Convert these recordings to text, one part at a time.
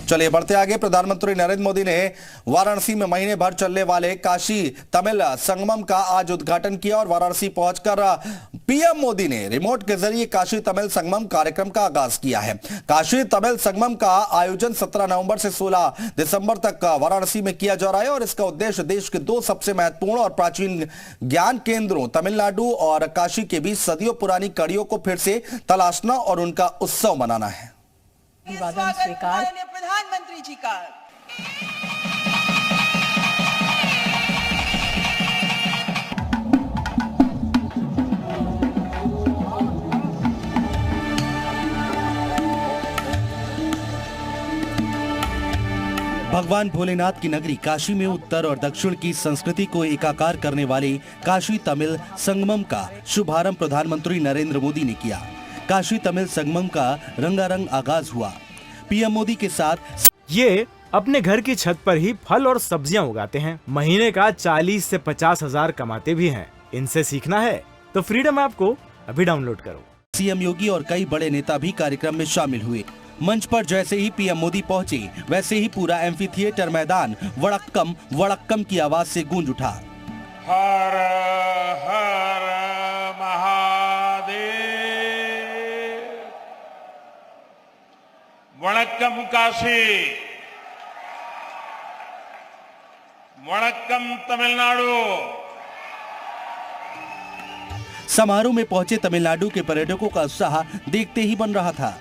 चलिए बढ़ते आगे। प्रधानमंत्री नरेंद्र मोदी ने वाराणसी में महीने भर चलने वाले काशी तमिल संगमम का आज उद्घाटन किया और वाराणसी पहुंचकर पीएम मोदी ने रिमोट के जरिए काशी तमिल संगमम कार्यक्रम का आगाज किया है। काशी तमिल संगमम का आयोजन 17 नवंबर से 16 दिसंबर तक वाराणसी में किया जा रहा है और इसका उद्देश्य देश के दो सबसे महत्वपूर्ण और प्राचीन ज्ञान केंद्रों तमिलनाडु और काशी के बीच सदियों पुरानी कड़ियों को फिर से तलाशना और उनका उत्सव मनाना है। अभिवादन स्वीकार प्रधानमंत्री जी का। भगवान भोलेनाथ की नगरी काशी में उत्तर और दक्षिण की संस्कृति को एकाकार करने वाले काशी तमिल संगमम का शुभारंभ प्रधानमंत्री नरेंद्र मोदी ने किया। काशी तमिल संगमम का रंगारंग आगाज हुआ। पीएम मोदी के साथ ये अपने घर की छत पर ही फल और सब्जियां उगाते हैं। महीने का 40 से 50 हजार कमाते भी हैं। इनसे सीखना है तो फ्रीडम ऐप को अभी डाउनलोड करो। सीएम योगी और कई बड़े नेता भी कार्यक्रम में शामिल हुए। मंच पर जैसे ही पीएम मोदी पहुंचे वैसे ही पूरा एम्फी थिएटर मैदान वड़क्कम वड़क्कम की आवाज से गूंज उठा। हर हर महादेव। वणक्कम काशी, वणक्कम तमिलनाडु। समारोह में पहुंचे तमिलनाडु के पर्यटकों का उत्साह देखते ही बन रहा था।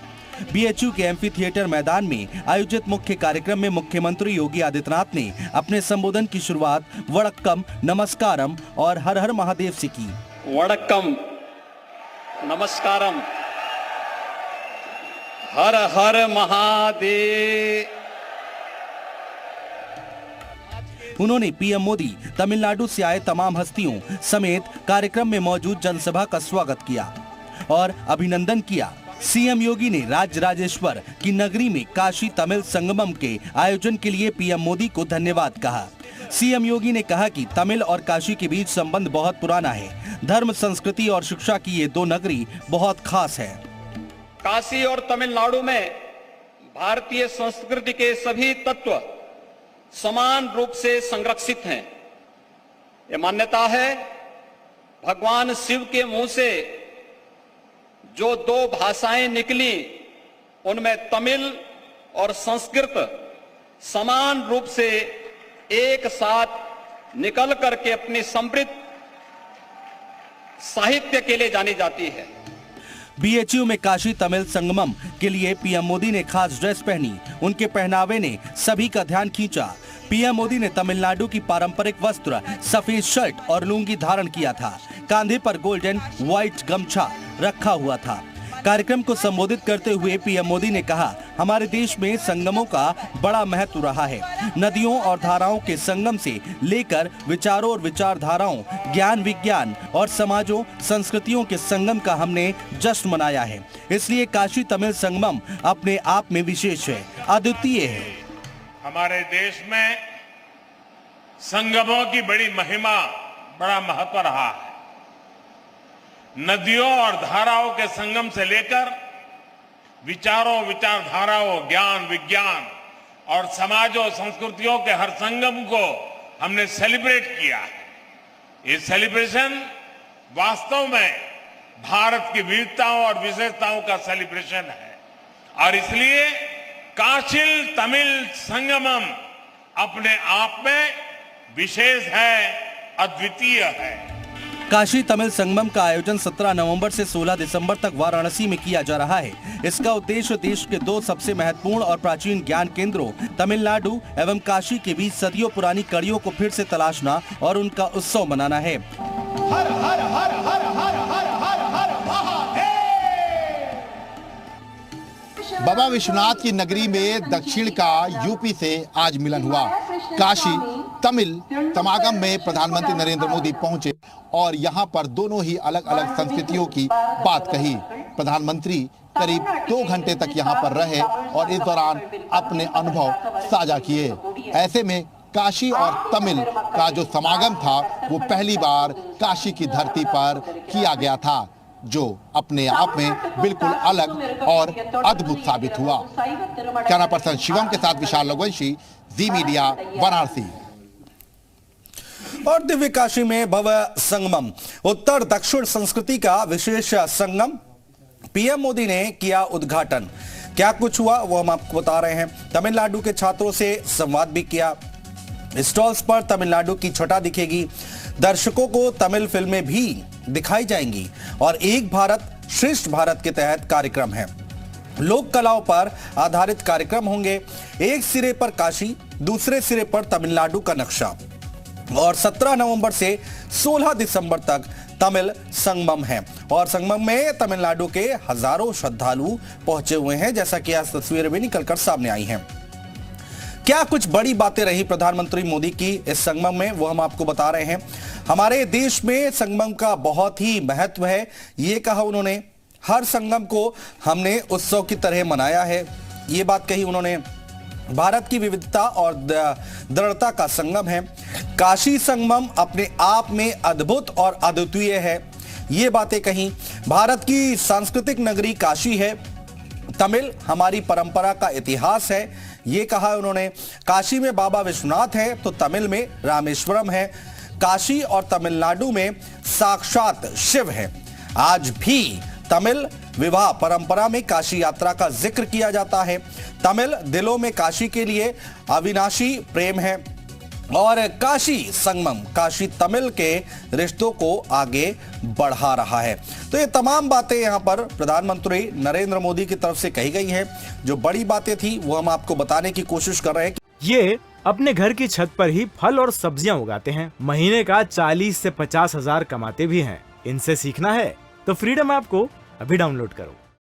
बीएचयू के एम्फी थिएटर मैदान में आयोजित मुख्य कार्यक्रम में मुख्यमंत्री योगी आदित्यनाथ ने अपने संबोधन की शुरुआत वड़क्कम नमस्कारम और हर हर महादेव से की। वड़क्कम नमस्कारम हर हर महादेव। उन्होंने पीएम मोदी, तमिलनाडु से आए तमाम हस्तियों समेत कार्यक्रम में मौजूद जनसभा का स्वागत किया और अभिनंदन किया। सीएम योगी ने राजराजेश्वर की नगरी में काशी तमिल संगमम के आयोजन के लिए पीएम मोदी को धन्यवाद कहा। सीएम योगी ने कहा कि तमिल और काशी के बीच संबंध बहुत पुराना है। धर्म, संस्कृति और शिक्षा की ये दो नगरी बहुत खास है। काशी और तमिलनाडु में भारतीय संस्कृति के सभी तत्व समान रूप से संरक्षित हैं। ये मान्यता है भगवान शिव के मुंह से जो दो भाषाएं निकली उनमें तमिल और संस्कृत समान रूप से एक साथ निकल करके अपनी समृद्ध साहित्य के लिए जानी जाती है। बीएचयू में काशी तमिल संगमम के लिए पीएम मोदी ने खास ड्रेस पहनी। उनके पहनावे ने सभी का ध्यान खींचा। पीएम मोदी ने तमिलनाडु की पारंपरिक वस्त्र सफेद शर्ट और लुंगी धारण किया था। कांधे पर गोल्डन व्हाइट गमछा रखा हुआ था। कार्यक्रम को संबोधित करते हुए पीएम मोदी ने कहा, हमारे देश में संगमों का बड़ा महत्व रहा है। नदियों और धाराओं के संगम से लेकर विचारों और विचारधाराओं, ज्ञान विज्ञान और समाजों संस्कृतियों के संगम का हमने जश्न मनाया है। इसलिए काशी तमिल संगमम अपने आप में विशेष है, अद्वितीय है। हमारे देश में संगमों की बड़ी महिमा, बड़ा महत्व रहा है। नदियों और धाराओं के संगम से लेकर विचारों, विचारधाराओं, ज्ञान विज्ञान और समाजों संस्कृतियों के हर संगम को हमने सेलिब्रेट किया है। ये सेलिब्रेशन वास्तव में भारत की विविधताओं और विशेषताओं का सेलिब्रेशन है और इसलिए काशी तमिल संगमम अपने आप में विशेष है, अद्वितीय है। काशी तमिल संगमम का आयोजन 17 नवंबर से 16 दिसंबर तक वाराणसी में किया जा रहा है। इसका उद्देश्य देश के दो सबसे महत्वपूर्ण और प्राचीन ज्ञान केंद्रों तमिलनाडु एवं काशी के बीच सदियों पुरानी कड़ियों को फिर से तलाशना और उनका उत्सव मनाना है। हर हर हर हर हर हर हर हर महादेव। बाबा विश्वनाथ की नगरी में दक्षिण का यूपी से आज मिलन हुआ। काशी तमिल समागम में प्रधानमंत्री नरेंद्र मोदी पहुंचे और यहां पर दोनों ही अलग अलग संस्कृतियों की बात कही। प्रधानमंत्री करीब 2 घंटे तक यहां पर रहे और इस दौरान अपने अनुभव साझा किए। ऐसे में काशी और तमिल का जो समागम था वो पहली बार काशी की धरती पर किया गया था। जो अपने आप में बिल्कुल अलग और अद्भुत साबित हुआ। कैमरा पर्सन शिवम के साथ विशाल रघुवंशी, जी मीडिया, वाराणसी। और दिव्य काशी में भव्य संगमम, उत्तर दक्षिण संस्कृति का विशेष संगम, पीएम मोदी ने किया उद्घाटन। क्या कुछ हुआ वो हम आपको बता रहे हैं। तमिलनाडु के छात्रों से संवाद भी किया। स्टॉल्स पर तमिलनाडु की छटा दिखेगी। दर्शकों को तमिल फिल्में भी दिखाई जाएंगी और एक भारत श्रेष्ठ भारत के तहत कार्यक्रम है। लोक कलाओं पर आधारित कार्यक्रम होंगे। एक सिरे पर काशी, दूसरे सिरे पर तमिलनाडु का नक्शा। और 17 नवंबर से 16 दिसंबर तक तमिल संगमम है और संगमम में तमिलनाडु के हजारों श्रद्धालु पहुंचे हुए हैं, जैसा कि आज तस्वीरें भी निकलकर सामने आई हैं। क्या कुछ बड़ी बातें रही प्रधानमंत्री मोदी की इस संगमम में, वो हम आपको बता रहे हैं। हमारे देश में संगमम का बहुत ही महत्व है, ये कहा उन्होंने। हर संगम को हमने उत्सव की तरह मनाया है, ये बात कही उन्होंने। भारत की विविधता और दृढ़ता का संगम है। काशी संगमम अपने आप में अद्भुत और अद्वितीय है, ये बातें कही। भारत की सांस्कृतिक नगरी काशी है। तमिल हमारी परंपरा का इतिहास है, ये कहा उन्होंने। काशी में बाबा विश्वनाथ है तो तमिल में रामेश्वरम है। काशी और तमिलनाडु में साक्षात शिव है। आज भी तमिल विवाह परंपरा में काशी यात्रा का जिक्र किया जाता है। तमिल दिलों में काशी के लिए अविनाशी प्रेम है और काशी संगमम काशी तमिल के रिश्तों को आगे बढ़ा रहा है। तो ये तमाम बातें यहां पर प्रधानमंत्री नरेंद्र मोदी की तरफ से कही गई हैं। जो बड़ी बातें थी वो हम आपको बताने की कोशिश कर रहे हैं। ये अपने घर की छत पर ही फल और सब्जियां उगाते हैं। महीने का 40 से 50 हजार कमाते भी हैं। इनसे सीखना है तो फ्रीडम ऐप को अभी डाउनलोड करो।